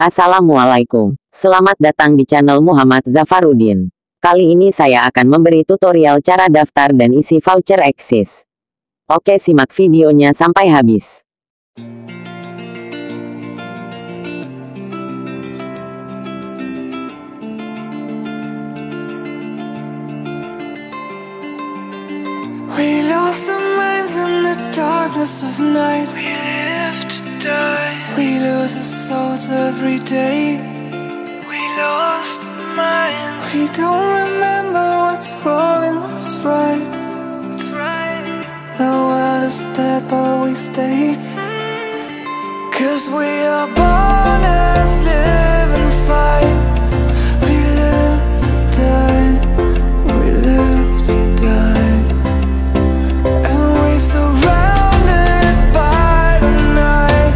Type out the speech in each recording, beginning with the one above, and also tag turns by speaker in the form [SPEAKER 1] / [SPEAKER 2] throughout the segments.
[SPEAKER 1] Assalamualaikum. Selamat datang di channel Muhammad Zafarudin. Kali ini saya akan memberi tutorial cara daftar dan isi voucher exis. Oke, simak videonya sampai habis.
[SPEAKER 2] We lost our minds in the darkness of night. We live to die. We lose our souls every day. We lost our minds. We don't remember what's wrong and what's right. What's right? The world is dead but we stay. 'Cause we are born as living fights. We live to die. We live to die. Surrounded by the night,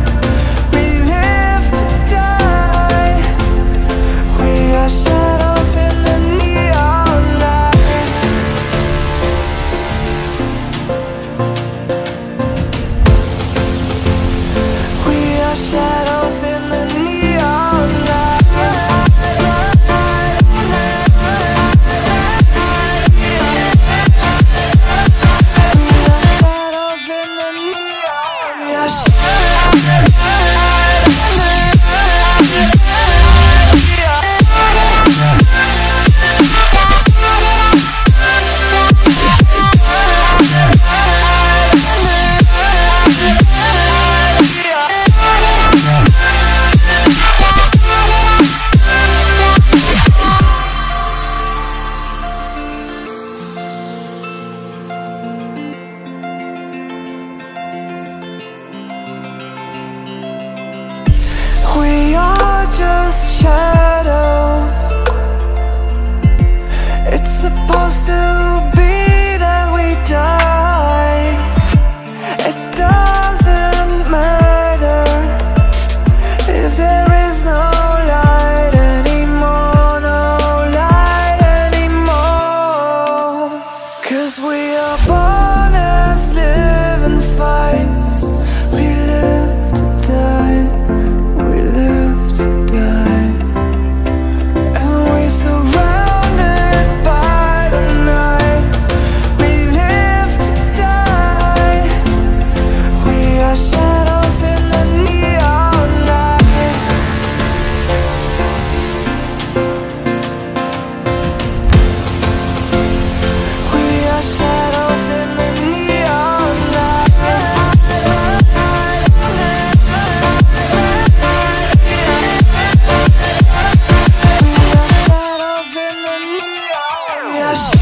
[SPEAKER 2] we live to die. We are shadows in the neon light. We are shadows in the neon light. We are just shadows. It's supposed to be that we die. It doesn't matter if there is no light anymore, no light anymore. 'Cause we are born as living fights. We live to die. We live to die. And we surrounded by the night. We live to die. We are shadows in the neon light. We are shadows in the neon light. We are shadows in the neon light.